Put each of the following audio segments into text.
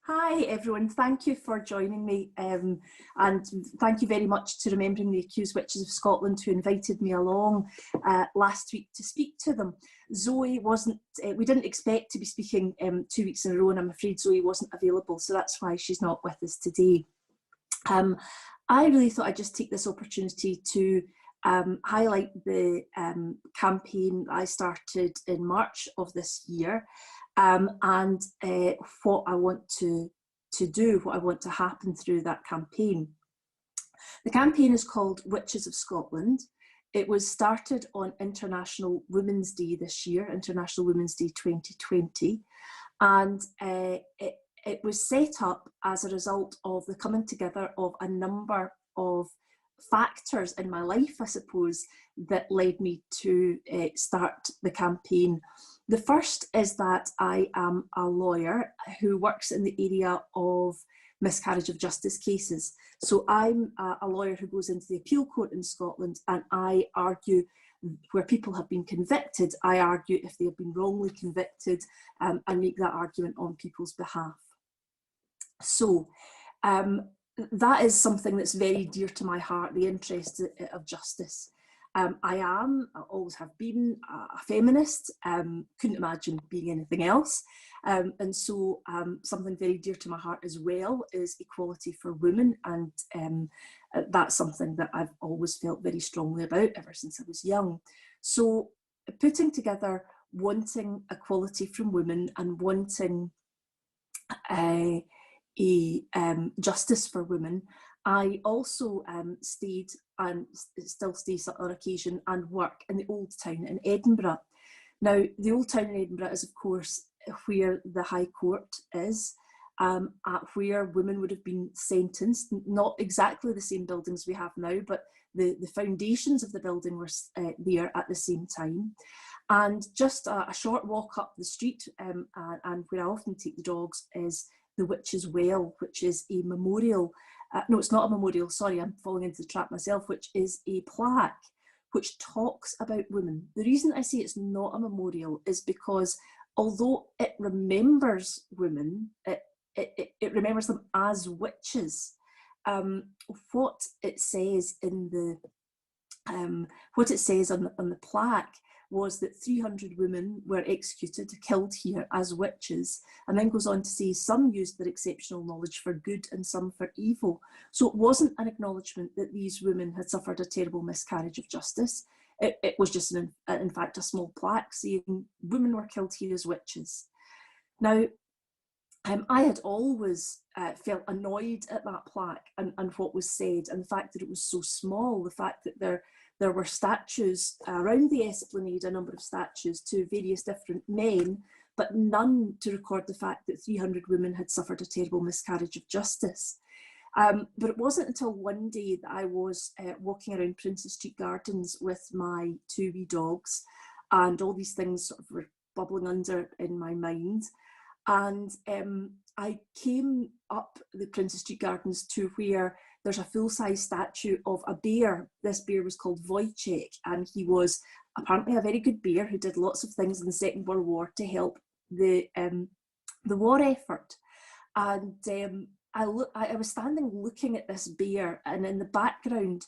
Hi everyone, thank you for joining me and thank you very much to Remembering the Accused Witches of Scotland who invited me along last week to speak to them. Zoe wasn't, we didn't expect to be speaking 2 weeks in a row, and I'm afraid Zoe wasn't available, so that's why she's not with us today. I really thought I'd just take this opportunity to highlight the campaign I started in March of this year, and what I want to do, what I want to happen through that campaign. The campaign is called Witches of Scotland. It was started on International Women's Day this year, International Women's Day 2020, and it was set up as a result of the coming together of a number of factors in my life, I suppose, that led me to start the campaign. The first is that I am a lawyer who works in the area of miscarriage of justice cases. So I'm a lawyer who goes into the appeal court in Scotland, and I argue where people have been convicted. I argue if they have been wrongly convicted and make that argument on people's behalf. So that is something that's very dear to my heart, the interest of justice. I always have been a feminist, couldn't imagine being anything else. And so something very dear to my heart as well is equality for women. And that's something that I've always felt very strongly about ever since I was young. So putting together wanting equality from women and wanting justice for women, I also stayed and still stay on occasion and work in the Old Town in Edinburgh. Now, the Old Town in Edinburgh is, of course, where the High Court is, where women would have been sentenced, not exactly the same buildings we have now, but the foundations of the building were there at the same time. And just a short walk up the street, and where I often take the dogs, is the Witch's Well, which is a memorial. No, it's not a memorial, sorry, I'm falling into the trap myself, which is a plaque which talks about women. The reason I say it's not a memorial is because although it remembers women, it remembers them as witches. What it says in the what it says on the plaque was that 300 women were executed, killed here as witches, and then goes on to say some used their exceptional knowledge for good and some for evil. So it wasn't an acknowledgement that these women had suffered a terrible miscarriage of justice. It was just, in fact, a small plaque saying women were killed here as witches. Now, I had always felt annoyed at that plaque and what was said, and the fact that it was so small, the fact that there were statues around the Esplanade, a number of statues to various different men, but none to record the fact that 300 women had suffered a terrible miscarriage of justice. But it wasn't until one day that I was walking around Princes Street Gardens with my 2 wee dogs, and all these things sort of were bubbling under in my mind. And I came up the Princes Street Gardens to where there's a full-size statue of a bear. This bear was called Wojciech, and he was apparently a very good bear who did lots of things in the Second World War to help the war effort. And I was standing looking at this bear, and in the background,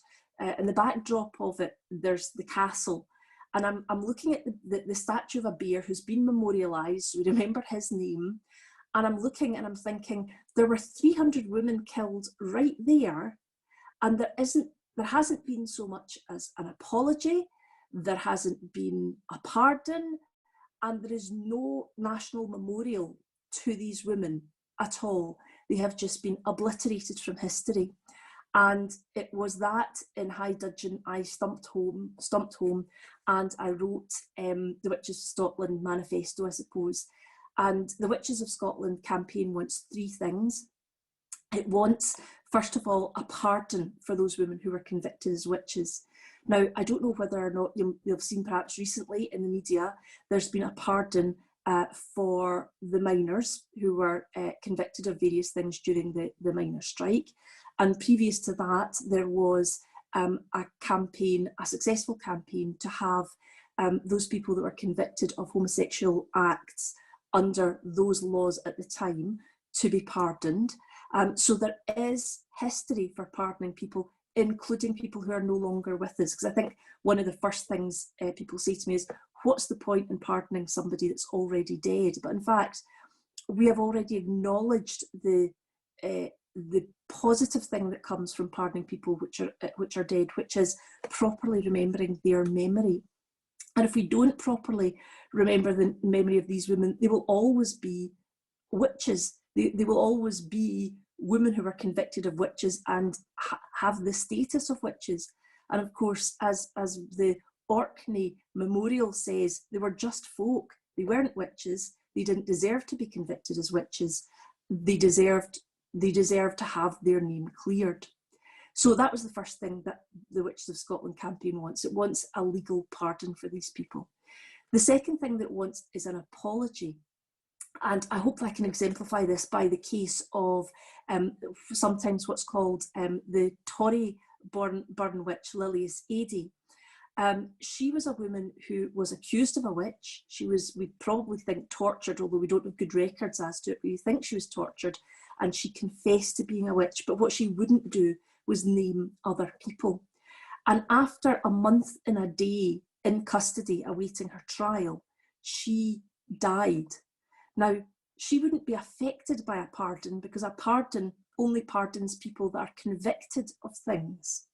in the backdrop of it, there's the castle. And I'm looking at the statue of a bear who's been memorialised, so we remember his name. And I'm looking and I'm thinking, there were 300 women killed right there, and there hasn't been so much as an apology, there hasn't been a pardon, and there is no national memorial to these women at all. They have just been obliterated from history. And it was that in high dudgeon I stumped home, and I wrote the Witches of Scotland manifesto, I suppose. And the Witches of Scotland campaign wants 3 things. It wants, first of all, a pardon for those women who were convicted as witches. Now, I don't know whether or not you'll have seen perhaps recently in the media, there's been a pardon for the miners who were convicted of various things during the miners' strike. And previous to that, there was a campaign, a successful campaign to have those people that were convicted of homosexual acts under those laws at the time to be pardoned. So there is history for pardoning people, including people who are no longer with us. Because I think one of the first things people say to me is, what's the point in pardoning somebody that's already dead? But in fact, we have already acknowledged the positive thing that comes from pardoning people which are dead, which is properly remembering their memory. And if we don't properly remember the memory of these women, they will always be witches. They will always be women who are convicted of witches and have the status of witches. And of course, as the Orkney memorial says, they were just folk. They weren't witches. They didn't deserve to be convicted as witches. They deserved to have their name cleared. So that was the first thing that the Witches of Scotland campaign wants. It wants a legal pardon for these people. The second thing that it wants is an apology. And I hope I can exemplify this by the case of sometimes what's called the Torryburn witch, Lillian Personal. She was a woman who was accused of a witch. She was, we probably think, tortured, although we don't have good records as to it. We think she was tortured, and she confessed to being a witch. But what she wouldn't do was name other people. And after a month and a day in custody awaiting her trial, she died. Now, she wouldn't be affected by a pardon, because a pardon only pardons people that are convicted of things.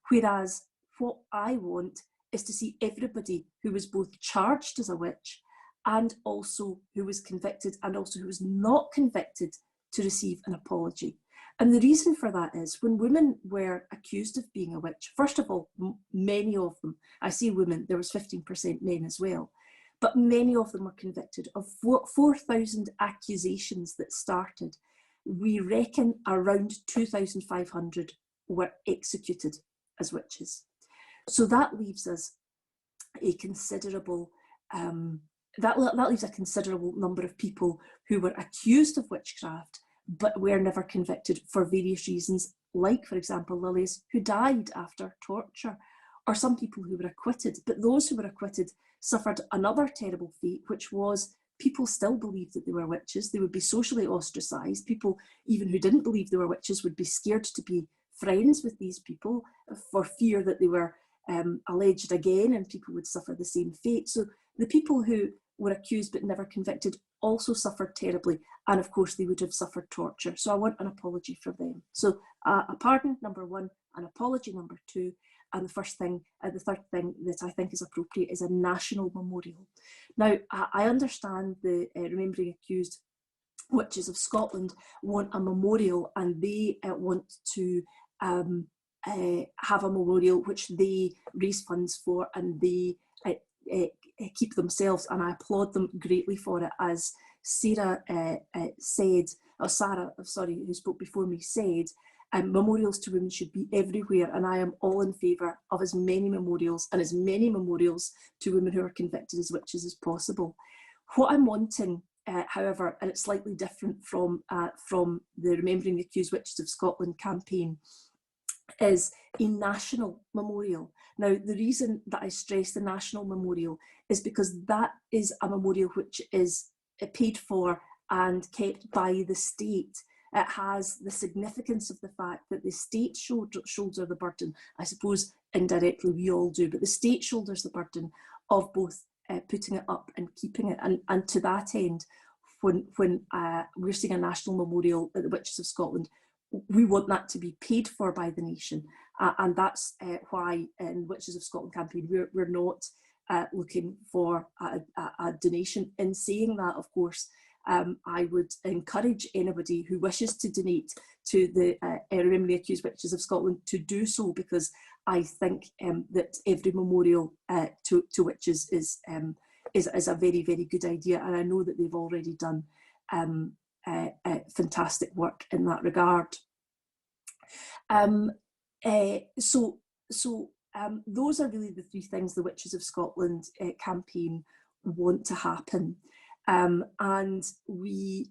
Whereas what I want is to see everybody who was both charged as a witch and also who was convicted and also who was not convicted to receive an apology. And the reason for that is when women were accused of being a witch, first of all, many of them, I say women, there was 15% men as well, but many of them were convicted of 4,000 accusations that started. We reckon around 2,500 were executed as witches. So that leaves us a considerable, that leaves a considerable number of people who were accused of witchcraft but were never convicted for various reasons, like, for example, Lilias, who died after torture, or some people who were acquitted. But those who were acquitted suffered another terrible fate, which was people still believed that they were witches. They would be socially ostracised. People, even who didn't believe they were witches, would be scared to be friends with these people for fear that they were alleged again, and people would suffer the same fate. So the people who were accused but never convicted also suffered terribly, and of course they would have suffered torture. So I want an apology for them. So a pardon, number one, an apology, number two, and the third thing that I think is appropriate is a national memorial. Now, I understand the Remembering Accused Witches of Scotland want a memorial, and they want to have a memorial which they raise funds for, and they keep themselves, and I applaud them greatly for it. As Sara who spoke before me, said, memorials to women should be everywhere, and I am all in favour of as many memorials to women who are convicted as witches as possible. What I'm wanting, however, and it's slightly different from the Remembering the Accused Witches of Scotland campaign, is a national memorial. Now, the reason that I stress the national memorial is because that is a memorial which is paid for and kept by the state. It has the significance of the fact that the state shoulder the burden. I suppose indirectly we all do, but the state shoulders the burden of both putting it up and keeping it. And to that end, when we're seeing a national memorial at the Witches of Scotland, we want that to be paid for by the nation, and that's why in Witches of Scotland campaign we're not looking for a donation. In saying that, of course, I would encourage anybody who wishes to donate to the Remembering the Accused Witches of Scotland to do so, because I think that every memorial to witches is a very, very good idea, and I know that they've already done fantastic work in that regard. Those are really the three things the Witches of Scotland campaign want to happen, and we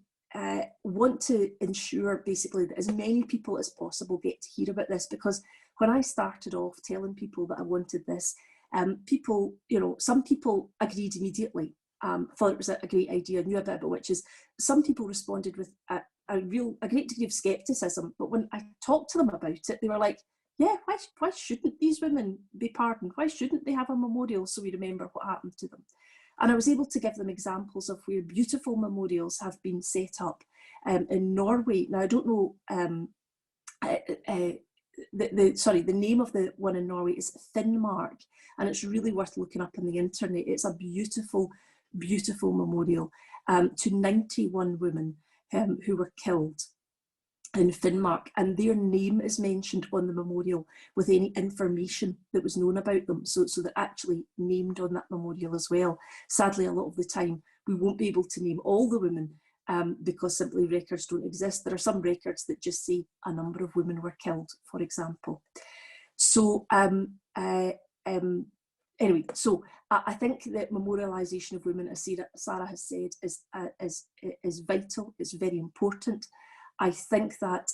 want to ensure basically that as many people as possible get to hear about this, because when I started off telling people that I wanted this, people, some people agreed immediately. Thought it was a great idea, knew a bit about witches. Some people responded with a great degree of scepticism. But when I talked to them about it, they were like, yeah, why shouldn't these women be pardoned? Why shouldn't they have a memorial so we remember what happened to them? And I was able to give them examples of where beautiful memorials have been set up in Norway. Now, I don't know, the name of the one in Norway is Finnmark, and it's really worth looking up on the internet. It's a beautiful, beautiful memorial to 91 women who were killed in Finnmark, and their name is mentioned on the memorial with any information that was known about them. So they're actually named on that memorial as well. Sadly, a lot of the time, we won't be able to name all the women because simply records don't exist. There are some records that just say a number of women were killed, for example. So anyway, so I think that memorialisation of women, as Sara has said, is vital. It's very important. I think that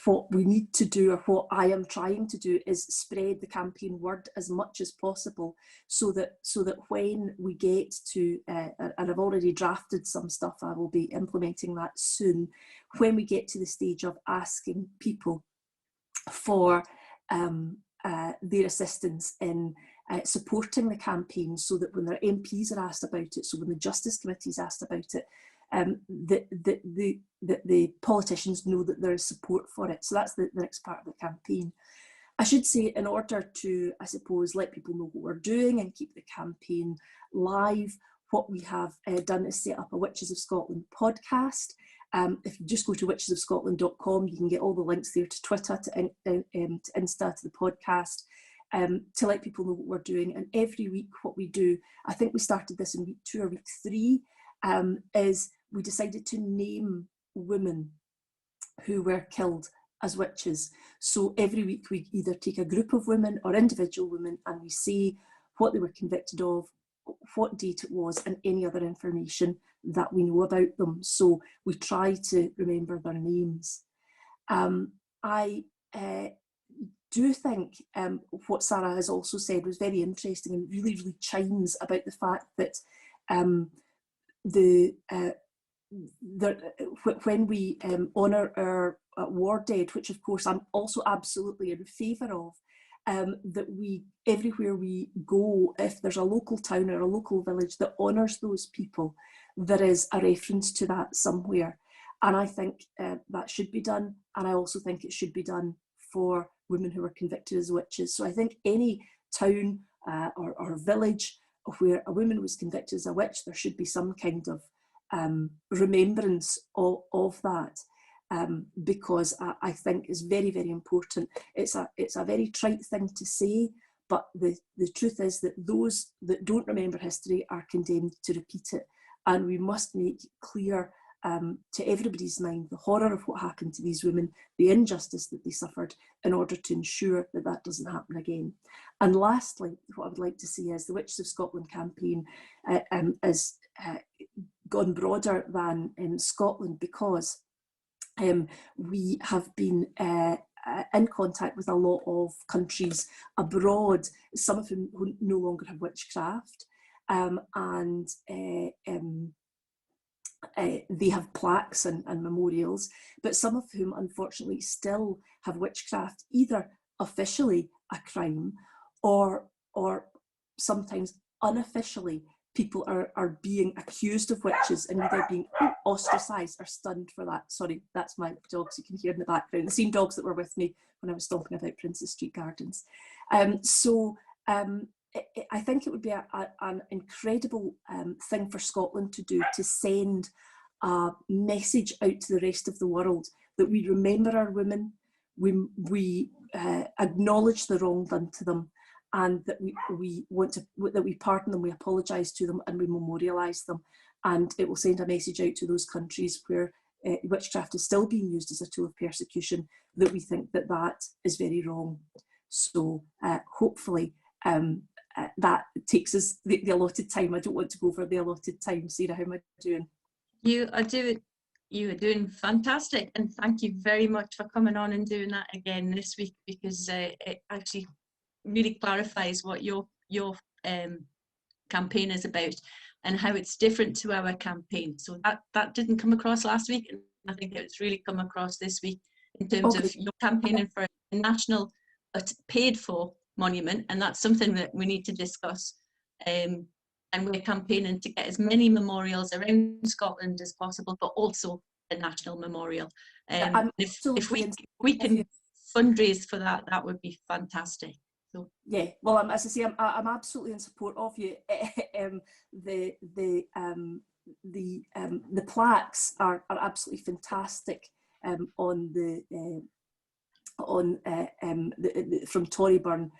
what we need to do, or what I am trying to do, is spread the campaign word as much as possible, so that when we get to, and I've already drafted some stuff, I will be implementing that soon, when we get to the stage of asking people for their assistance in supporting the campaign, so that when their MPs are asked about it, so when the Justice Committee is asked about it, the politicians know that there is support for it. So that's the next part of the campaign. I should say, in order to, I suppose, let people know what we're doing and keep the campaign live, what we have done is set up a Witches of Scotland podcast. If you just go to witchesofscotland.com, you can get all the links there to Twitter, to Insta, to the podcast, to let people know what we're doing. And every week what we do, I think we started this in week 2 or week 3, is we decided to name women who were killed as witches. So every week we either take a group of women or individual women, and we say what they were convicted of, what date it was, and any other information that we know about them. So we try to remember their names. I do think what Sara has also said was very interesting and really, really chimes about the fact that when we honour our war dead, which of course I'm also absolutely in favour of, that we, everywhere we go, if there's a local town or a local village that honours those people, there is a reference to that somewhere. And I think that should be done. And I also think it should be done for women who were convicted as witches. So I think any town or village where a woman was convicted as a witch, there should be some kind of remembrance of that, because I think it's very, very important. It's a very trite thing to say, but the truth is that those that don't remember history are condemned to repeat it, and we must make clear to everybody's mind the horror of what happened to these women, the injustice that they suffered, in order to ensure that that doesn't happen again. And lastly, what I would like to see is the Witches of Scotland campaign is gone broader than in Scotland, because we have been in contact with a lot of countries abroad, some of whom who no longer have witchcraft, and they have plaques and memorials, but some of whom unfortunately still have witchcraft either officially a crime, or sometimes unofficially people are being accused of witches and either being ostracised or stunned for that. Sorry, that's my dogs you can hear in the background, the same dogs that were with me when I was talking about Princes Street Gardens. I think it would be an incredible thing for Scotland to do, to send a message out to the rest of the world that we remember our women, we acknowledge the wrong done to them, and that we pardon them, we apologise to them, and we memorialise them. And it will send a message out to those countries where witchcraft is still being used as a tool of persecution, that we think that that is very wrong. So hopefully that takes us the allotted time. I don't want to go over the allotted time. Sara, how am I doing? You are doing fantastic, and thank you very much for coming on and doing that again this week, because it actually really clarifies what your campaign is about. and how it's different to our campaign. So that didn't come across last week, and I think it's really come across this week in terms of your campaigning for a national but paid for monument, and that's something that we need to discuss. And we're campaigning to get as many memorials around Scotland as possible, but also a national memorial. If we can fundraise for that, that would be fantastic. So. Yeah, well, as I say, I'm absolutely in support of you. The plaques are absolutely fantastic from Torryburn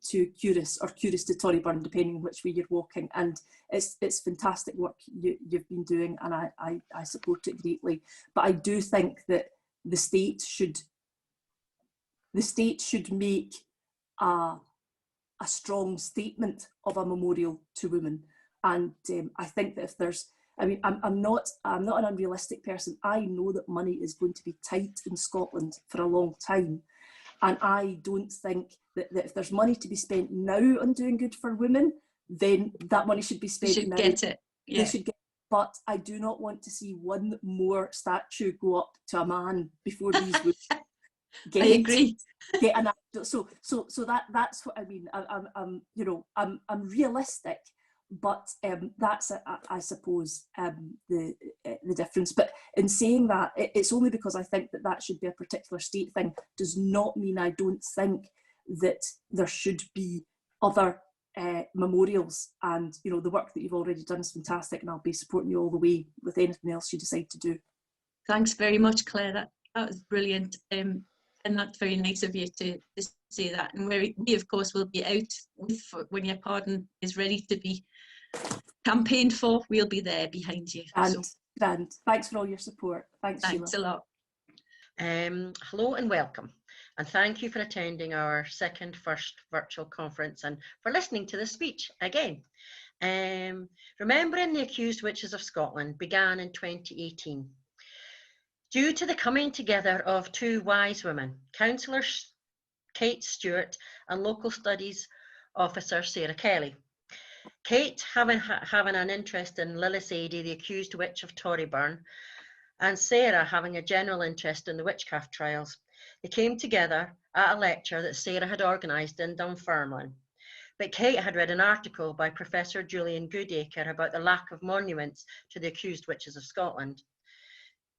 to Culross, or Culross to Torryburn, depending which way you're walking, and it's fantastic work you've been doing, and I support it greatly. But I do think that the state should make a strong statement of a memorial to women, and I think that if there's, I mean, I'm not an unrealistic person. I know that money is going to be tight in Scotland for a long time, and I don't think that if there's money to be spent now on doing good for women, then that money should be spent now. Get it. Yeah. They should get. But I do not want to see one more statue go up to a man before these women. I agree. So that's what I mean. I'm realistic, but that's I suppose the difference. But in saying that, it's only because I think that should be a particular state thing. Does not mean I don't think that there should be other memorials. And the work that you've already done is fantastic, and I'll be supporting you all the way with anything else you decide to do. Thanks very much, Claire. That was brilliant. And that's very nice of you to say that. And we of course will be out when your pardon is ready to be campaigned for. We'll be there behind you. Grand. Thanks for all your support. Thanks Sheila. A lot. Hello and welcome, and thank you for attending our first virtual conference and for listening to the speech again. Remembering the Accused Witches of Scotland began in 2018. Due to the coming together of two wise women, Councillor Kate Stewart and Local Studies Officer Sara Kelly. Kate having an interest in Lillian Personal, the accused witch of Torryburn, and Sara having a general interest in the witchcraft trials. They came together at a lecture that Sara had organised in Dunfermline. But Kate had read an article by Professor Julian Goodacre about the lack of monuments to the accused witches of Scotland.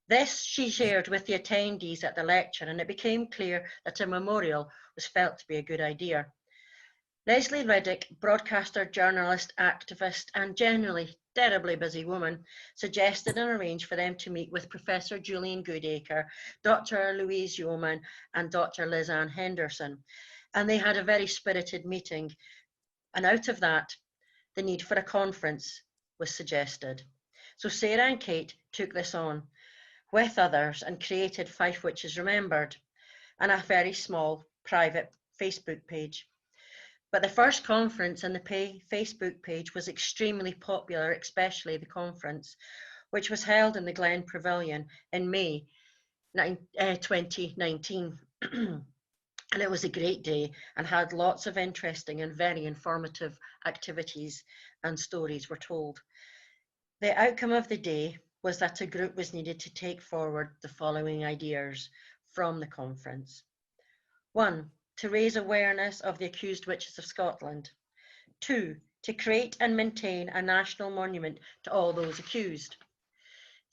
This she shared with the attendees at the lecture, and it became clear that a memorial was felt to be a good idea. Leslie Riddick, broadcaster, journalist, activist, and generally terribly busy woman, suggested and arranged for them to meet with Professor Julian Goodacre, Dr. Louise Yeoman, and Dr. Liz Ann Henderson. And they had a very spirited meeting. And out of that, the need for a conference was suggested. So Sara and Kate took this on with others and created Fife Witches Remembered and a very small private Facebook page. But the first conference and the Facebook page was extremely popular, especially the conference, which was held in the Glen Pavilion in May 2019. And it was a great day and had lots of interesting and very informative activities, and stories were told. The outcome of the day was that a group was needed to take forward the following ideas from the conference. 1, to raise awareness of the accused witches of Scotland. 2, to create and maintain a national monument to all those accused.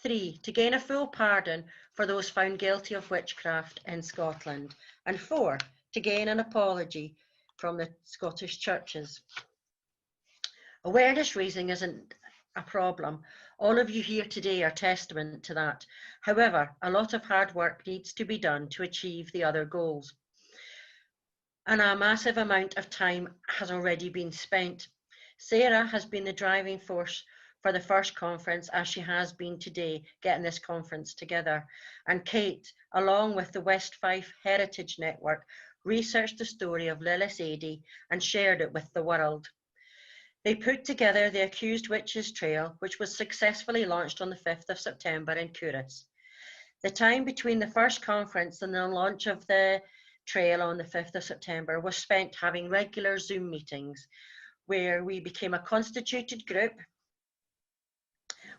3, to gain a full pardon for those found guilty of witchcraft in Scotland. And 4, to gain an apology from the Scottish churches. Awareness raising isn't a problem. All of you here today are testament to that. However, a lot of hard work needs to be done to achieve the other goals. And a massive amount of time has already been spent. Sara has been the driving force for the first conference, as she has been today, getting this conference together. And Kate, along with the West Fife Heritage Network, researched the story of Lillian Personal and shared it with the world. They put together the Accused Witches Trail, which was successfully launched on the 5th of September in Culross. The time between the first conference and the launch of the trail on the 5th of September was spent having regular Zoom meetings where we became a constituted group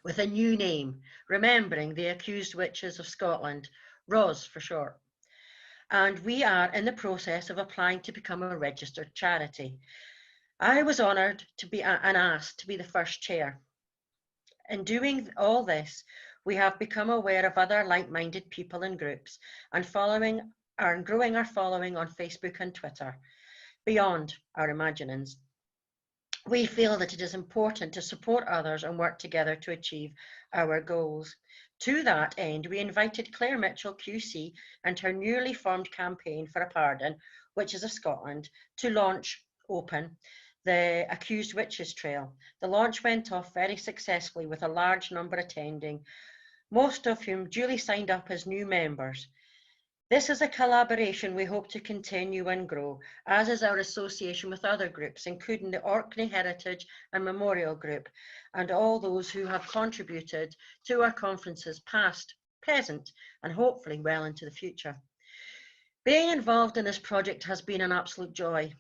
with a new name, remembering the Accused Witches of Scotland, RAWS for short. And we are in the process of applying to become a registered charity. I was honoured to be and asked to be the first chair. In doing all this, we have become aware of other like-minded people and groups and growing our following on Facebook and Twitter, beyond our imaginings. We feel that it is important to support others and work together to achieve our goals. To that end, we invited Claire Mitchell QC and her newly formed campaign for a pardon, Witches of Scotland, to launch open the Accused Witches Trail. The launch went off very successfully with a large number attending, most of whom duly signed up as new members. This is a collaboration we hope to continue and grow, as is our association with other groups, including the Orkney Heritage and Memorial Group, and all those who have contributed to our conferences past, present, and hopefully well into the future. Being involved in this project has been an absolute joy,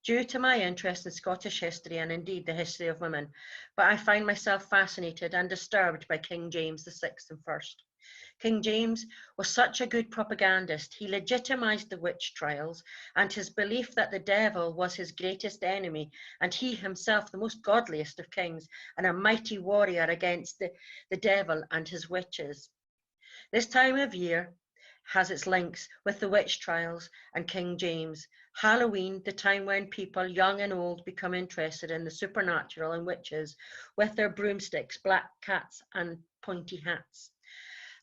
due to my interest in Scottish history and indeed the history of women, but I find myself fascinated and disturbed by King James VI and First. King James was such a good propagandist. He legitimised the witch trials and his belief that the devil was his greatest enemy and he himself the most godliest of kings and a mighty warrior against the devil and his witches. This time of year has its links with the witch trials and King James. Halloween, the time when people, young and old, become interested in the supernatural and witches with their broomsticks, black cats and pointy hats,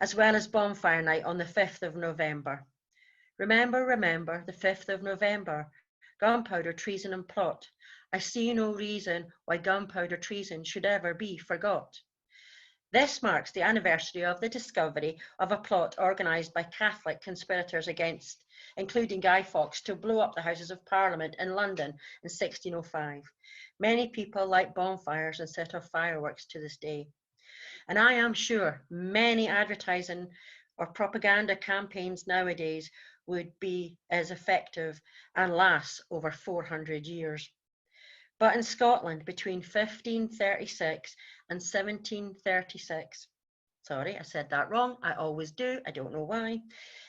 as well as bonfire night on the 5th of November. Remember, the 5th of November, gunpowder, treason and plot. I see no reason why gunpowder treason should ever be forgot. This marks the anniversary of the discovery of a plot organised by Catholic conspirators against, including Guy Fawkes, to blow up the Houses of Parliament in London in 1605. Many people light bonfires and set off fireworks to this day. And I am sure many advertising or propaganda campaigns nowadays would be as effective and last over 400 years. But in Scotland, between 1536 and 1736, sorry, I said that wrong, I always do, I don't know why.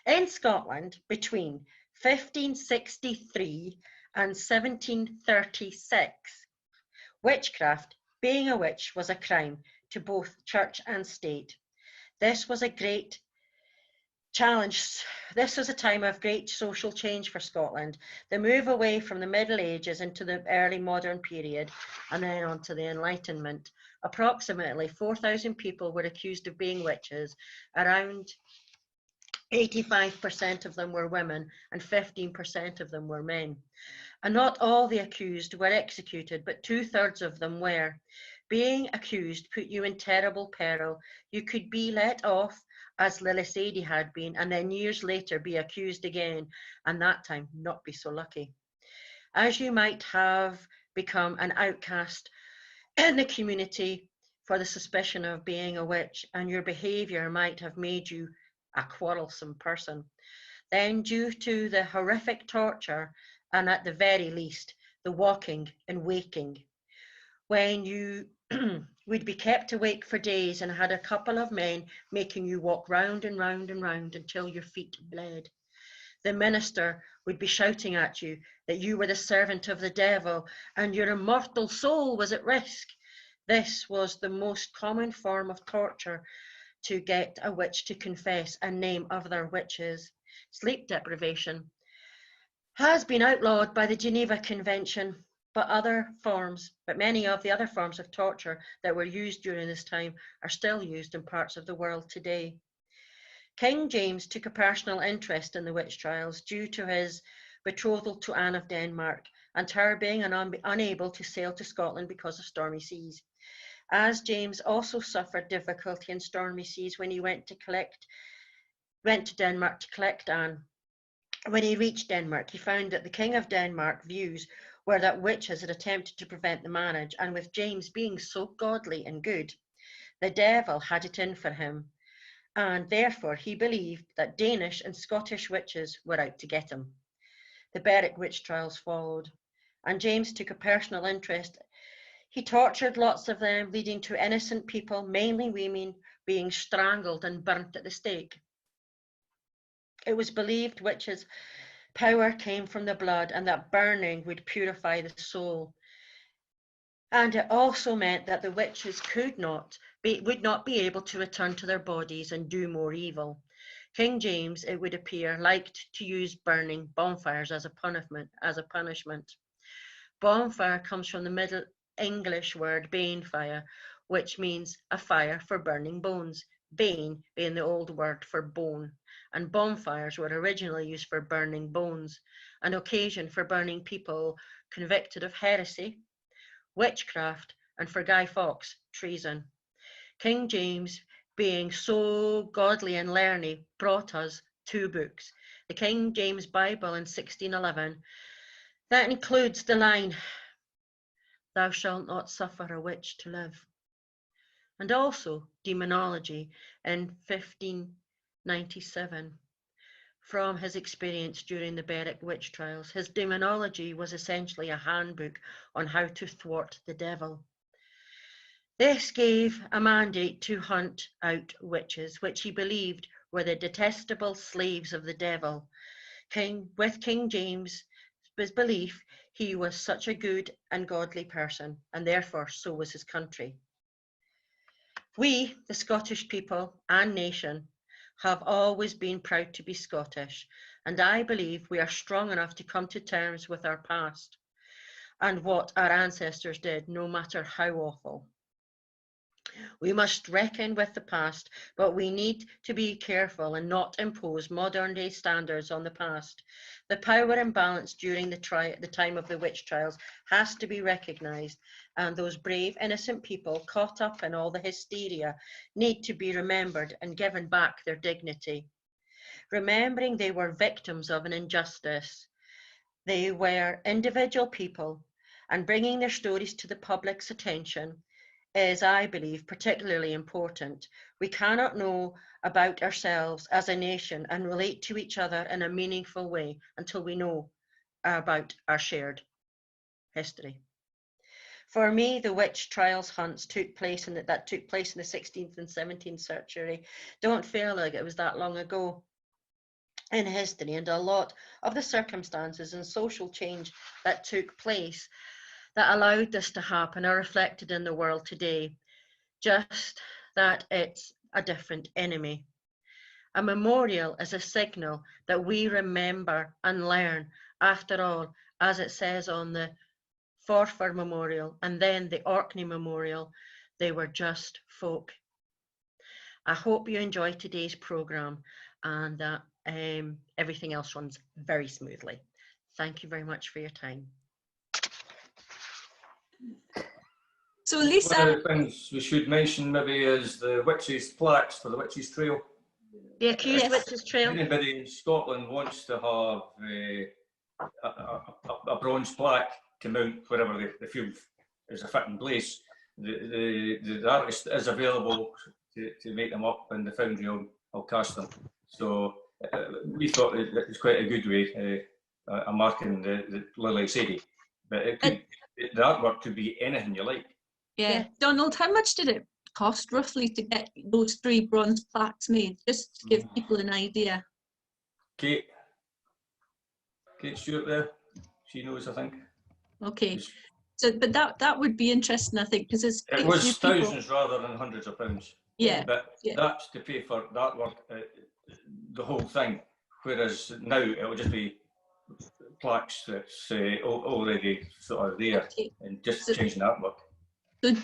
In Scotland, between 1563 and 1736, witchcraft, being a witch, was a crime to both church and state. This was a great challenge. This was a time of great social change for Scotland. The move away from the Middle Ages into the early modern period and then on to the Enlightenment. Approximately 4,000 people were accused of being witches. Around 85% of them were women and 15% of them were men. And not all the accused were executed, but 2/3 of them were. Being accused put you in terrible peril. You could be let off, as Lily Sadie had been, and then years later be accused again, and that time not be so lucky. As you might have become an outcast in the community for the suspicion of being a witch, and your behaviour might have made you a quarrelsome person. Then, due to the horrific torture, and at the very least, the walking and waking, when you would be kept awake for days and had a couple of men making you walk round and round and round until your feet bled. The minister would be shouting at you that you were the servant of the devil and your immortal soul was at risk. This was the most common form of torture to get a witch to confess and name other witches. Sleep deprivation has been outlawed by the Geneva Convention, but many of the other forms of torture that were used during this time are still used in parts of the world today. King James took a personal interest in the witch trials due to his betrothal to Anne of Denmark and her being unable to sail to Scotland because of stormy seas. As James also suffered difficulty in stormy seas when he went to Denmark to collect Anne. When he reached Denmark, he found that the King of Denmark views were that witches had attempted to prevent the marriage, and with James being so godly and good, the devil had it in for him, and therefore he believed that Danish and Scottish witches were out to get him. The Berwick witch trials followed, and James took a personal interest He tortured lots of them, leading to innocent people, mainly women, being strangled and burnt at the stake. It was believed witches' power came from the blood and that burning would purify the soul. And it also meant that the witches would not be able to return to their bodies and do more evil. King James, it would appear, liked to use burning bonfires as a punishment. Bonfire comes from the Middle English word banefire, which means a fire for burning bones, bane being the old word for bone, and bonfires were originally used for burning bones, an occasion for burning people convicted of heresy, witchcraft, and for Guy Fawkes, treason. King James, being so godly and learned, brought us 2 books. The King James Bible in 1611, that includes the line, "Thou shalt not suffer a witch to live," and also demonology in 1597. From his experience during the Berwick witch trials, his demonology was essentially a handbook on how to thwart the devil. This gave a mandate to hunt out witches, which he believed were the detestable slaves of the devil. With King James' belief, he was such a good and godly person, and therefore so was his country. We, the Scottish people and nation, have always been proud to be Scottish, and I believe we are strong enough to come to terms with our past and what our ancestors did, no matter how awful. We must reckon with the past, but we need to be careful and not impose modern day standards on the past. The power imbalance during the time of the witch trials has to be recognised, and those brave, innocent people caught up in all the hysteria need to be remembered and given back their dignity. Remembering they were victims of an injustice, they were individual people, and bringing their stories to the public's attention is, I believe, particularly important. We cannot know about ourselves as a nation and relate to each other in a meaningful way until we know about our shared history. For me, the witch trials hunts took place in the 16th and 17th century. Don't feel like it was that long ago in history, and a lot of the circumstances and social change that took place that allowed this to happen are reflected in the world today, just that it's a different enemy. A memorial is a signal that we remember and learn. After all, as it says on the Forfar Memorial and then the Orkney Memorial, they were just folk. I hope you enjoy today's programme and that everything else runs very smoothly. Thank you very much for your time. So Lisa, one of the things we should mention maybe is the witches' plaques for the witches' trail. The Acoused Yes. Witches Trail. Anybody in Scotland wants to have a bronze plaque to mount wherever they feel is a fitting place, the artist is available to make them up, and the foundry will cast them. So we thought it was quite a good way of marking the Lily Sadie. But it could, the artwork could be anything you like. yeah. Donald, how much did it cost roughly to get those 3 bronze plaques made? Just to give people an idea. Kate Stewart there, she knows, I think. Okay. So, but that would be interesting, I think, because it's It was thousands rather than hundreds of pounds. Yeah. But that's to pay for the artwork, the whole thing. Whereas now it will just be plaques that's already sort of there, and just changing the artwork. So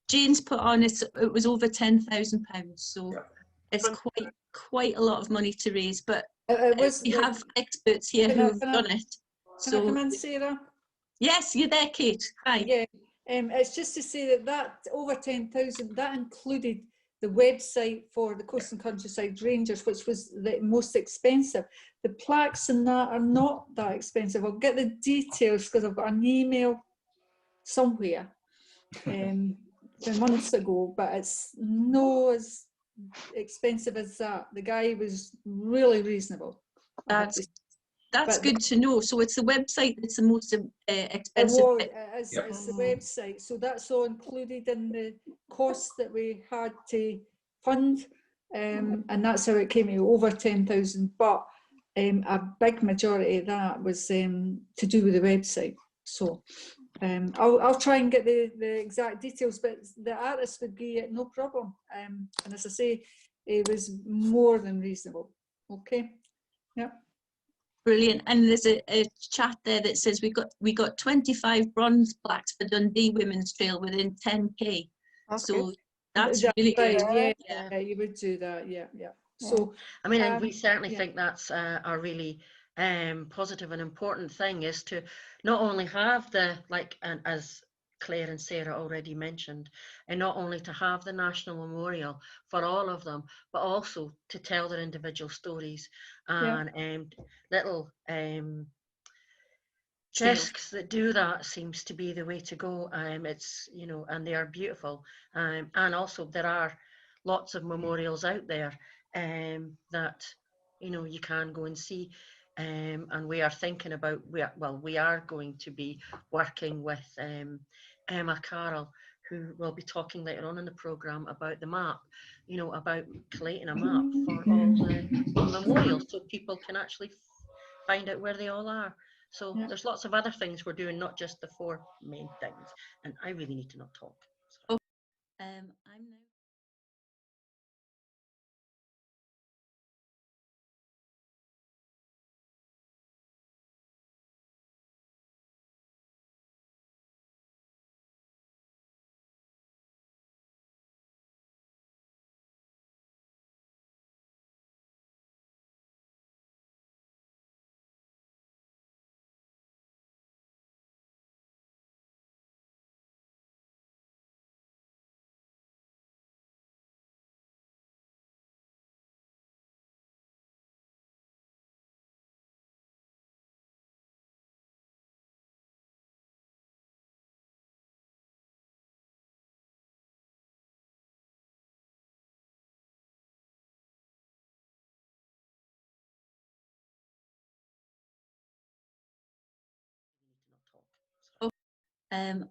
Jane's put on it was over £10,000, so it's quite a lot of money to raise. But we have experts here who've done it. Can I come in, Sarah? Yes, you're there, Kate. Hi. Yeah, it's just to say that over 10,000, that included the website for the Coast and Countryside Rangers, which was the most expensive. The plaques and that are not that expensive. I'll get the details because I've got an email somewhere from months ago, but it's no as expensive as that. The guy was really reasonable. That's But good to know. So it's the website that's the most expensive Well, bit. it's the website, so that's all included in the cost that we had to fund, and that's how it came to over 10,000. But a big majority of that was to do with the website. So I'll try and get the exact details, but the artist would be no problem. And as I say, it was more than reasonable. Okay, yeah. Brilliant. And there's a chat there that says we got 25 bronze plaques for Dundee Women's Trail within 10k. Okay. So that's Yeah, really right, good. yeah, you would do that, yeah. So I mean, and we certainly yeah. think that's a really positive and important thing, is to not only have the, like, and as Claire and Sarah already mentioned, and not only to have the national memorial for all of them, but also to tell their individual stories, and little desks that do that seems to be the way to go. It's, you know, and they are beautiful, and also there are lots of memorials out there that, you know, you can go and see, and we are thinking about, we are going to be working with Emma Carroll, who will be talking later on in the programme about the map, you know, about collating a map for all the memorials, so people can actually find out where they all are. So there's lots of other things we're doing, not just the 4 main things. And I really need to not talk. So. I'm now.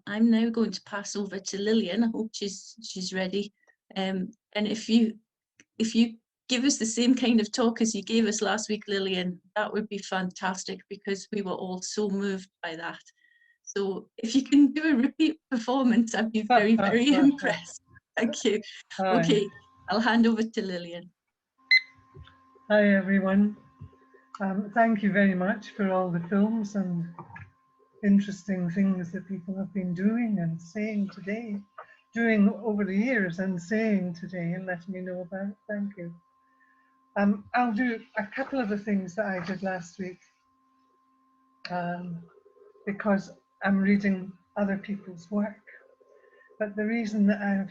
I'm now going to pass over to Lillian. I hope she's ready. And if you give us the same kind of talk as you gave us last week, Lillian, that would be fantastic, because we were all so moved by that. So if you can do a repeat performance, I'd be very, very impressed. Thank you. Hi. Okay, I'll hand over to Lillian. Hi everyone. Thank you very much for all the films and interesting things that people have been doing and saying today, doing over the years and saying today and letting me know about. Thank you. I'll do a couple of the things that I did last week because I'm reading other people's work. But the reason that I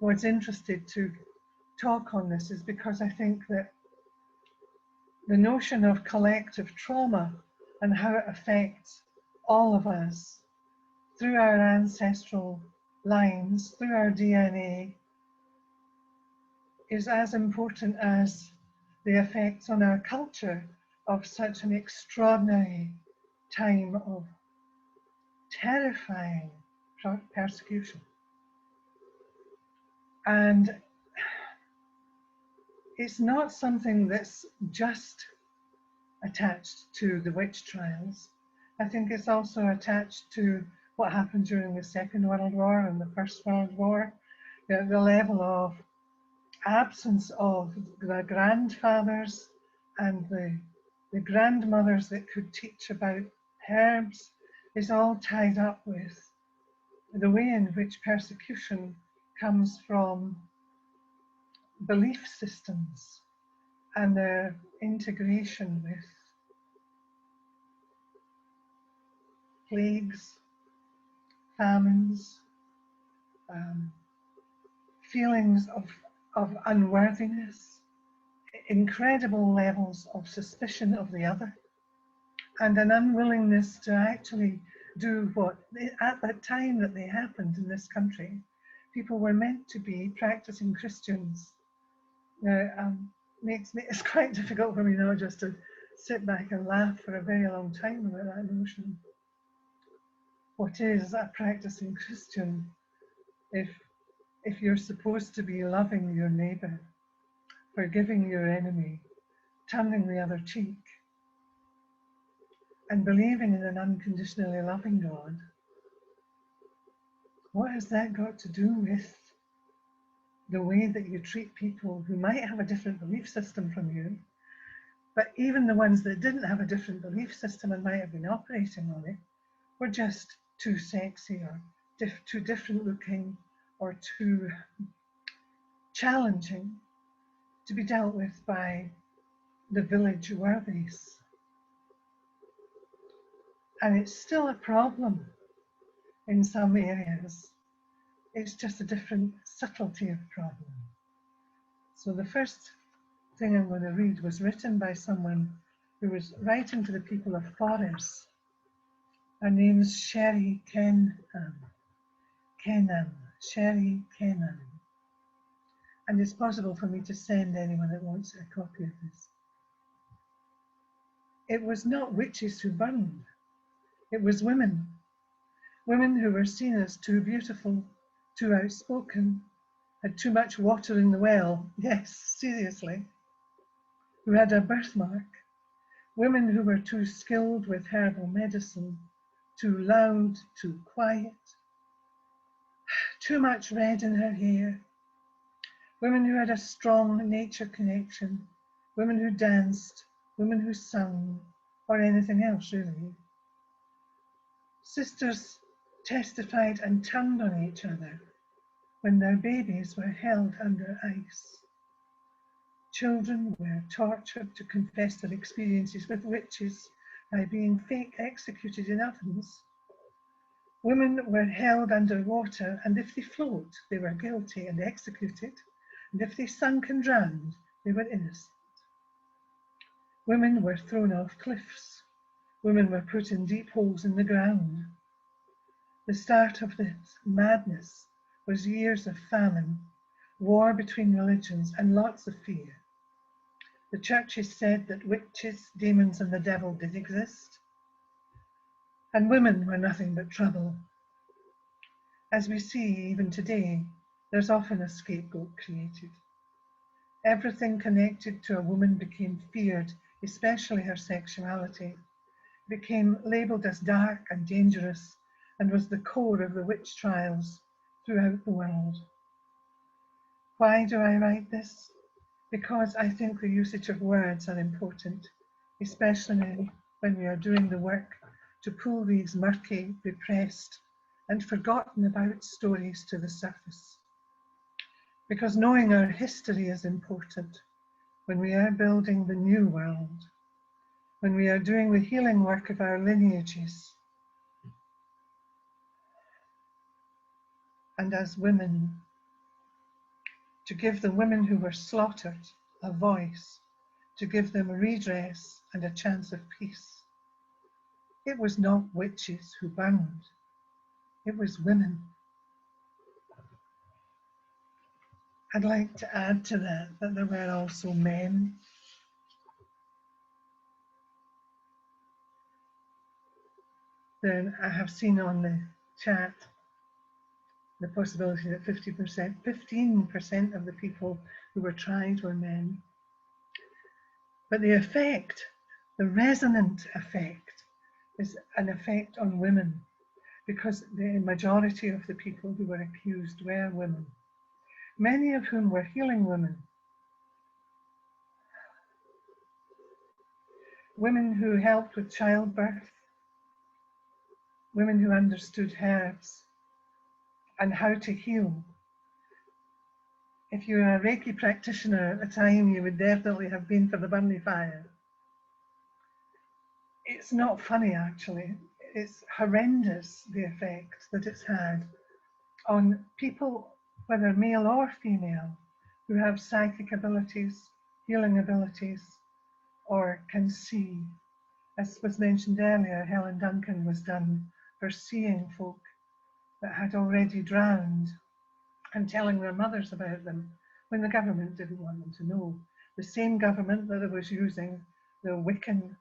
was interested to talk on this is because I think that the notion of collective trauma and how it affects all of us through our ancestral lines, through our DNA, is as important as the effects on our culture of such an extraordinary time of terrifying persecution. And it's not something that's just attached to the witch trials. I think it's also attached to what happened during the Second World War and the First World War, the level of absence of the grandfathers and the grandmothers that could teach about herbs is all tied up with the way in which persecution comes from belief systems and their integration with plagues, famines, feelings of unworthiness, incredible levels of suspicion of the other, and an unwillingness to actually do what, at that time that they happened in this country, people were meant to be practicing Christians. It's quite difficult for me now just to sit back and laugh for a very long time about that notion. What is a practicing Christian if you're supposed to be loving your neighbour, forgiving your enemy, turning the other cheek, and believing in an unconditionally loving God? What has that got to do with the way that you treat people who might have a different belief system from you, but even the ones that didn't have a different belief system and might have been operating on it were just too sexy or too different looking or too challenging to be dealt with by the village worthies? And it's still a problem in some areas. It's just a different subtlety of problem. So the first thing I'm going to read was written by someone who was writing to the people of Forres. Her name's Sherry Kennan. Sherry Kennan. And it's possible for me to send anyone that wants a copy of this. It was not witches who burned. It was women. Women who were seen as too beautiful, too outspoken, had too much water in the well. Yes, seriously. Who had a birthmark. Women who were too skilled with herbal medicine, too loud, too quiet, too much red in her hair. Women who had a strong nature connection, women who danced, women who sung, or anything else really. Sisters testified and turned on each other when their babies were held under ice. Children were tortured to confess their experiences with witches by being fake executed in ovens. Women were held under water, and if they float, they were guilty and executed, and if they sunk and drowned, they were innocent. Women were thrown off cliffs. Women were put in deep holes in the ground. The start of this madness was years of famine, war between religions, and lots of fear. The churches said that witches, demons, and the devil did exist, and women were nothing but trouble. As we see even today, there's often a scapegoat created. Everything connected to a woman became feared, especially her sexuality, became labelled as dark and dangerous, and was the core of the witch trials throughout the world. Why do I write this? Because I think the usage of words are important, especially when we are doing the work to pull these murky, repressed, and forgotten about stories to the surface. Because knowing our history is important when we are building the new world, when we are doing the healing work of our lineages. And as women, to give the women who were slaughtered a voice, to give them redress and a chance of peace. It was not witches who burned, it was women. I'd like to add to that there were also men. Then I have seen on the chat the possibility that 15% of the people who were tried were men. But the effect, the resonant effect, is an effect on women, because the majority of the people who were accused were women, many of whom were healing women. Women who helped with childbirth, women who understood herbs and how to heal. If you're a Reiki practitioner at the time, you would definitely have been for the Burnley fire. It's not funny, actually. It's horrendous, the effect that it's had on people, whether male or female, who have psychic abilities, healing abilities, or can see. As was mentioned earlier, Helen Duncan was done for seeing folk that had already drowned and telling their mothers about them when the government didn't want them to know. The same government that it was using the Wiccan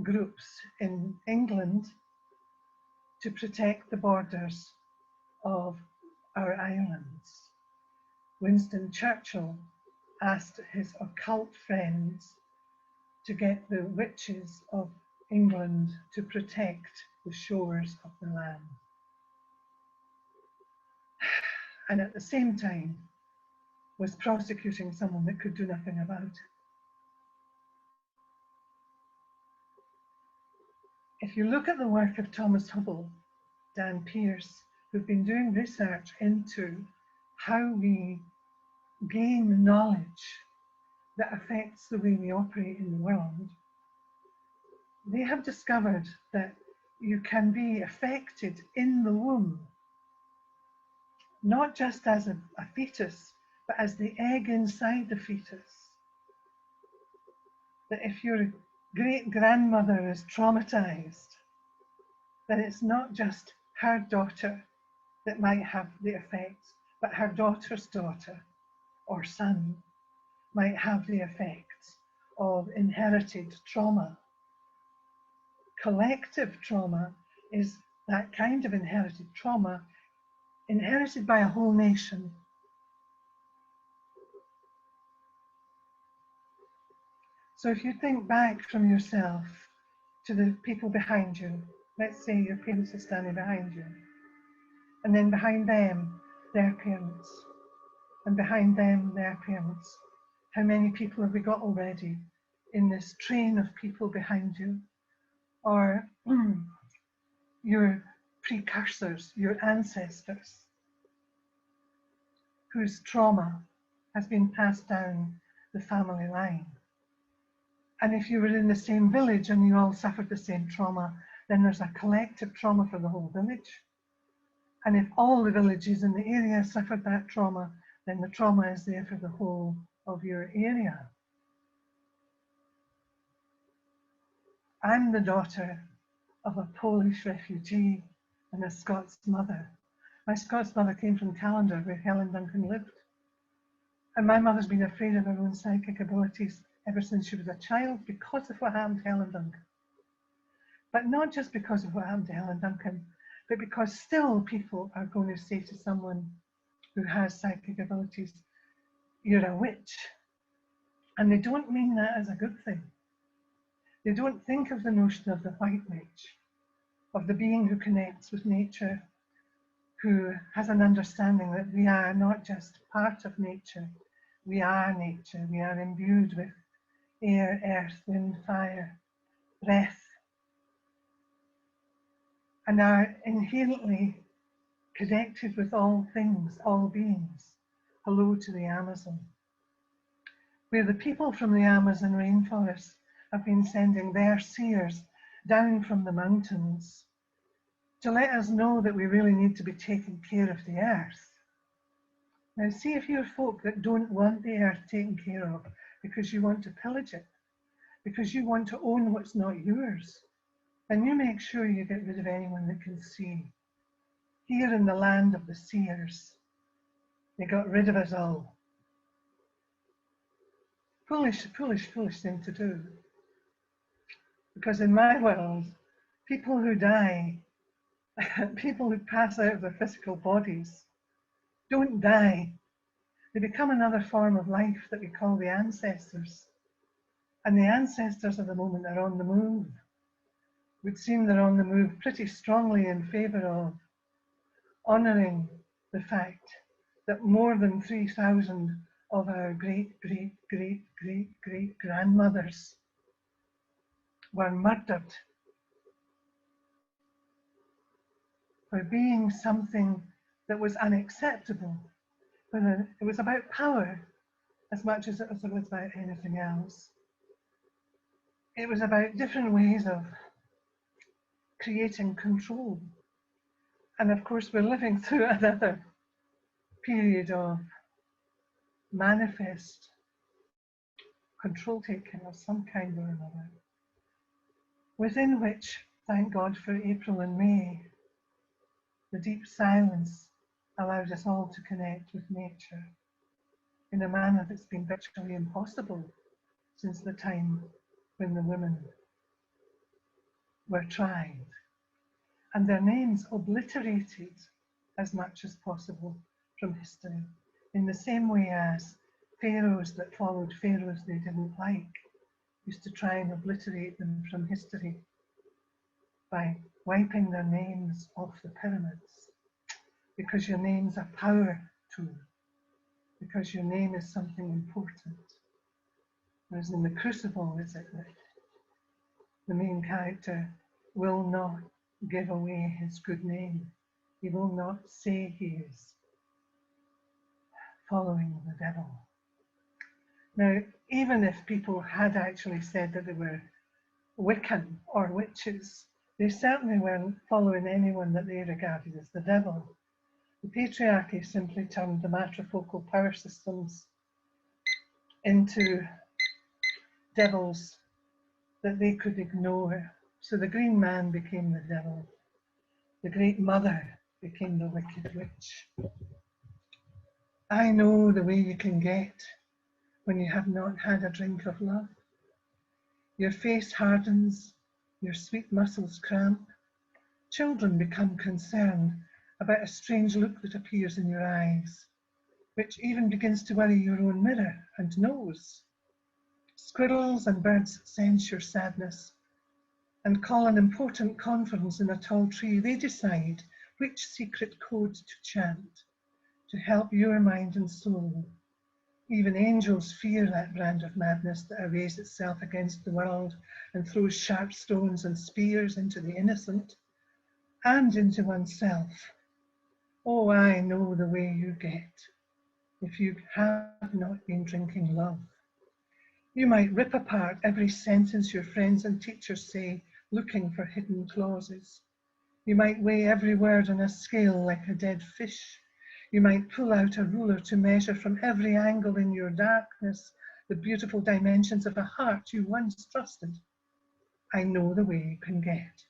groups in England to protect the borders of our islands. Winston Churchill asked his occult friends to get the witches of England to protect the shores of the land. And at the same time was prosecuting someone that could do nothing about it. If you look at the work of Thomas Hubble, Dan Pearce, who've been doing research into how we gain knowledge that affects the way we operate in the world, they have discovered that you can be affected in the womb, not just as a fetus, but as the egg inside the fetus. That if your great-grandmother is traumatized, then it's not just her daughter that might have the effects, but her daughter's daughter or son might have the effects of inherited trauma. Collective trauma is that kind of inherited trauma inherited by a whole nation. So if you think back from yourself to the people behind you, let's say your parents are standing behind you, and then behind them, their parents, and behind them, their parents. How many people have we got already in this train of people behind you? Or your precursors, your ancestors, whose trauma has been passed down the family line. And if you were in the same village and you all suffered the same trauma, then there's a collective trauma for the whole village. And if all the villages in the area suffered that trauma, then the trauma is there for the whole of your area. I'm the daughter of a Polish refugee and a Scots mother. My Scots mother came from Callendar, where Helen Duncan lived. And my mother's been afraid of her own psychic abilities ever since she was a child because of what happened to Helen Duncan. But not just because of what happened to Helen Duncan, but because still people are going to say to someone who has psychic abilities, you're a witch. And they don't mean that as a good thing. They don't think of the notion of the white witch, of the being who connects with nature, who has an understanding that we are not just part of nature, we are nature, we are imbued with air, earth, wind, fire, breath, and are inherently connected with all things, all beings. Hello to the Amazon, where the people from the Amazon rainforest have been sending their seers down from the mountains to let us know that we really need to be taking care of the earth. Now, see if you're folk that don't want the earth taken care of because you want to pillage it, because you want to own what's not yours, then you make sure you get rid of anyone that can see. Here in the land of the seers, they got rid of us all. Foolish, foolish, foolish thing to do. Because in my world, people who die, people who pass out of their physical bodies, don't die. They become another form of life that we call the ancestors. And the ancestors at the moment are on the move. It would seem they're on the move pretty strongly in favour of honouring the fact that more than 3,000 of our great, great, great, great, great grandmothers were murdered for being something that was unacceptable. It was about power as much as it was about anything else. It was about different ways of creating control. And of course, we're living through another period of manifest control taking of some kind or another, within which, thank God for April and May, the deep silence allowed us all to connect with nature in a manner that's been virtually impossible since the time when the women were tried, and their names obliterated as much as possible from history, in the same way as pharaohs that followed pharaohs they didn't like used to try and obliterate them from history by wiping their names off the pyramids, because your name's a power tool, because your name is something important. Whereas in the Crucible, is it that the main character will not give away his good name. He will not say he is following the devil. Now, even if people had actually said that they were Wiccan or witches, they certainly weren't following anyone that they regarded as the devil. The patriarchy simply turned the matrifocal power systems into devils that they could ignore. So the green man became the devil. The great mother became the wicked witch. I know the way you can get when you have not had a drink of love. Your face hardens, your sweet muscles cramp. Children become concerned about a strange look that appears in your eyes, which even begins to worry your own mirror and nose. Squirrels and birds sense your sadness and call an important conference in a tall tree. They decide which secret code to chant to help your mind and soul. Even angels fear that brand of madness that arrays itself against the world and throws sharp stones and spears into the innocent and into oneself. Oh, I know the way you get if you have not been drinking love. You might rip apart every sentence your friends and teachers say, looking for hidden clauses. You might weigh every word on a scale like a dead fish. You might pull out a ruler to measure from every angle in your darkness the beautiful dimensions of a heart you once trusted. I know the way you can get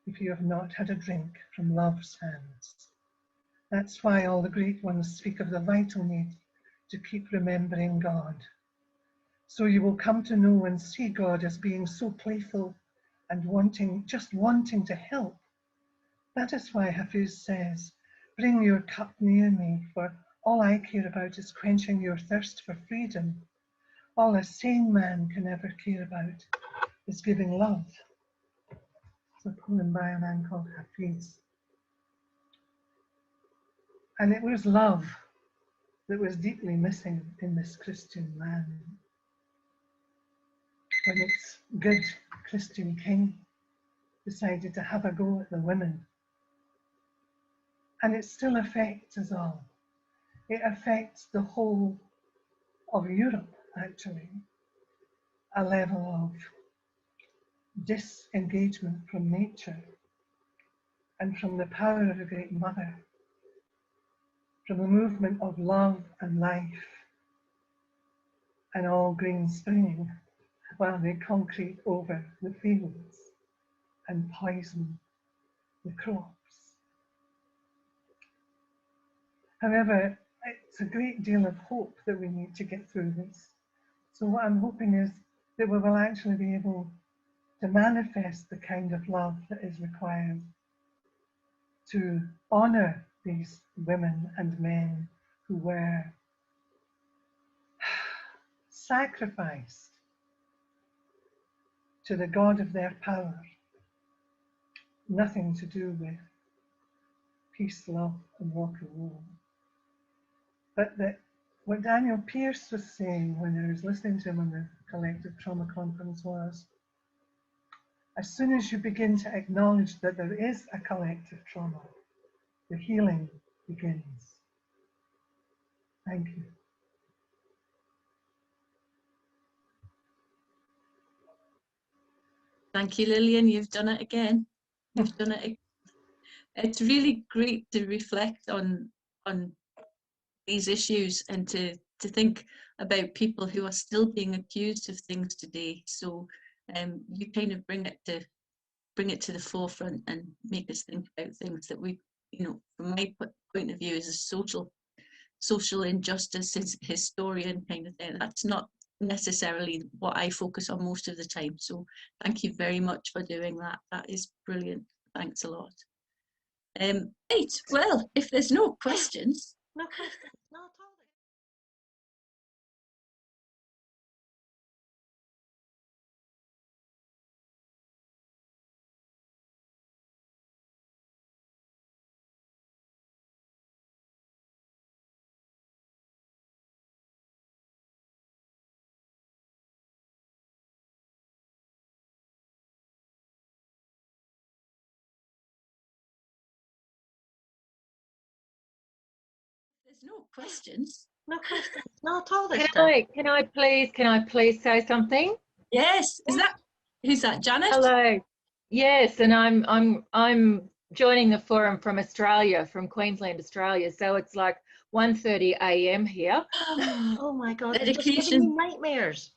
if you have not had a drink from love's hands. That's why all the great ones speak of the vital need to keep remembering God. So you will come to know and see God as being so playful and just wanting to help. That is why Hafiz says, bring your cup near me, for all I care about is quenching your thirst for freedom. All a sane man can ever care about is giving love. It's a poem by a man called Hafiz. And it was love that was deeply missing in this Christian land. When its good Christian king decided to have a go at the women. And it still affects us all. It affects the whole of Europe, actually. A level of disengagement from nature and from the power of the Great Mother, from the movement of love and life and all green springing while they concrete over the fields and poison the crops. However, it's a great deal of hope that we need to get through this. So what I'm hoping is that we will actually be able to manifest the kind of love that is required to honour these women and men who were sacrificed to the god of their power. Nothing to do with peace, love and rock and roll. But that what Daniel Pearce was saying when I was listening to him on the collective trauma conference was, as soon as you begin to acknowledge that there is a collective trauma, the healing begins. Thank you. Thank you, Lillian. You've done it again. You've done it. It's really great to reflect on these issues and to think about people who are still being accused of things today. So you kind of bring it to the forefront and make us think about things that we, from my point of view as a social injustice historian kind of thing. That's not necessarily what I focus on most of the time. So thank you very much for doing that. That is brilliant. Thanks a lot. Right, well, if there's no questions. No questions, not at all. There's no questions. No questions, not at all this Can time. can I please say something? Yes, who's that, Janice? Hello. Yes, and I'm joining the forum from Australia, from Queensland, Australia. So it's like 1:30 a.m. here. Oh my God, it's just Dedication. giving me nightmares.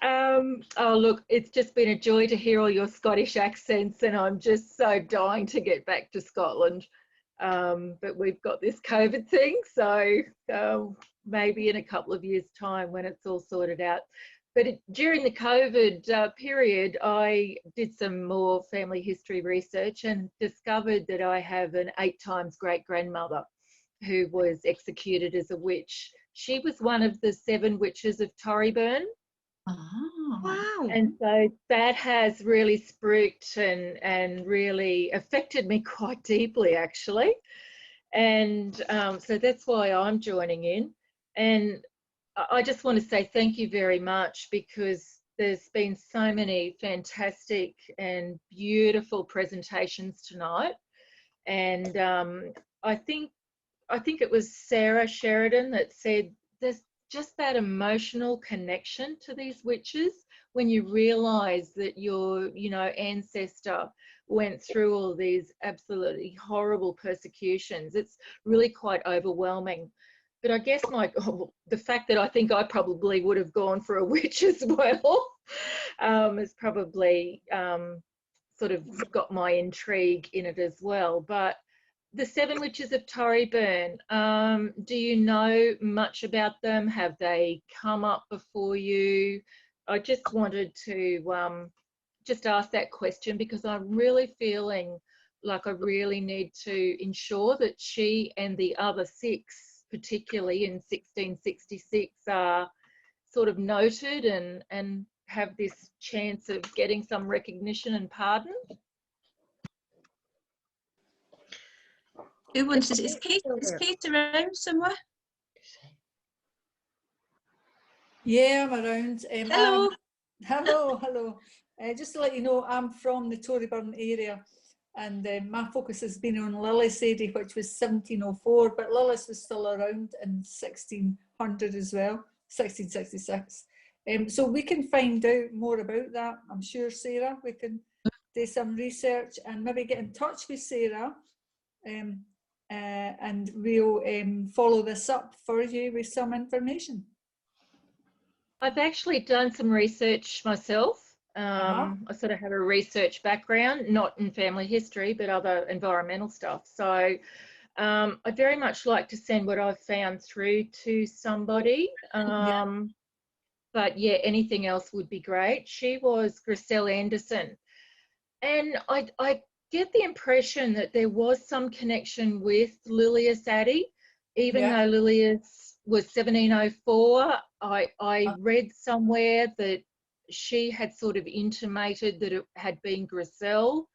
Oh look, it's just been a joy to hear all your Scottish accents, and I'm just so dying to get back to Scotland. But we've got this COVID thing, so maybe in a couple of years' time when it's all sorted out. But during the COVID period, I did some more family history research and discovered that I have an 8 times great-grandmother who was executed as a witch. She was one of the 7 witches of Torryburn. Oh. Wow. And so that has really spooked and really affected me quite deeply, actually. And so that's why I'm joining in. And I just want to say thank you very much, because there's been so many fantastic and beautiful presentations tonight. And I think it was Sara Sheridan that said there's just that emotional connection to these witches when you realise that your, ancestor went through all these absolutely horrible persecutions. It's really quite overwhelming. But I guess the fact that I think I probably would have gone for a witch as well has probably sort of got my intrigue in it as well. But the 7 witches of Torryburn, do you know much about them? Have they come up before you? I just wanted to just ask that question, because I'm really feeling like I really need to ensure that she and the other 6, particularly in 1666, are sort of noted and have this chance of getting some recognition and pardon. Who wants to? Is Kate around somewhere? Yeah, I'm around. Hello. Hello. Just to let you know, I'm from the Torryburn area, and my focus has been on Lillis Edie, which was 1704, but Lillis was still around in 1600 as well, 1666. So we can find out more about that. I'm sure, Sarah, we can do some research and maybe get in touch with Sarah, and we'll follow this up for you with some information. I've actually done some research myself. I sort of have a research background, not in family history, but other environmental stuff. So I'd very much like to send what I've found through to somebody. But yeah, anything else would be great. She was Griselle Anderson. And I get the impression that there was some connection with Lilius Addy, even though Lilius was 1704. I read somewhere that she had sort of intimated that it had been Griselle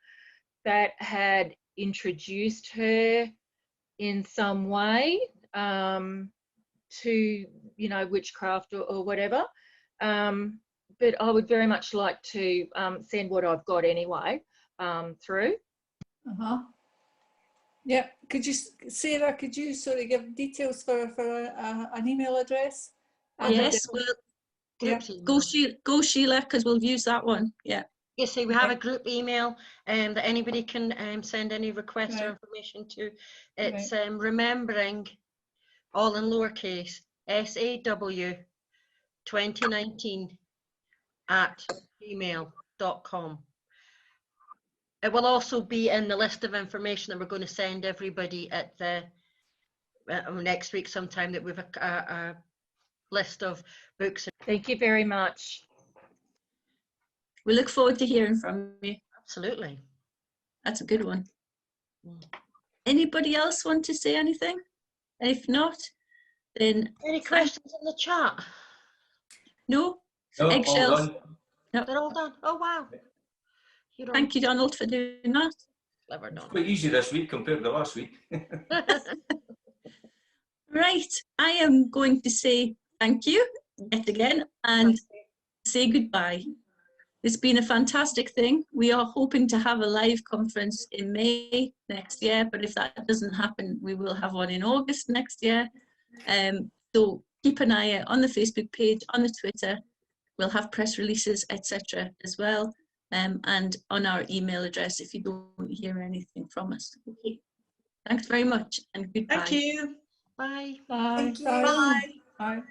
that had introduced her in some way to, witchcraft or whatever. But I would very much like to send what I've got anyway through. Yeah, Sarah, could you sort of give details for an email address? Yes, go Sheila, because we'll use that one. Yeah. You see, we have a group email that anybody can send any requests or information to. It's remembering, all in lowercase, SAW2019@gmail.com. It will also be in the list of information that we're going to send everybody at the next week sometime, that we've a list of books. Thank you very much. We look forward to hearing from you. Absolutely. That's a good one. Anybody else want to say anything? If not, then Any questions in the chat? no. No, all Eggshells. done. They're all done. Oh wow. Thank you, Donald, for doing that. Clever Donald. Quite easy this week compared to last week. Right, I am going to say thank you yet again and say goodbye. It's been a fantastic thing. We are hoping to have a live conference in May next year, but if that doesn't happen, we will have one in August next year. So keep an eye out on the Facebook page, on the Twitter. We'll have press releases, etc. as well, and on our email address if you don't hear anything from us. Okay. Thanks very much and goodbye. Thank you. Bye. Bye. Thank you. Bye. Bye.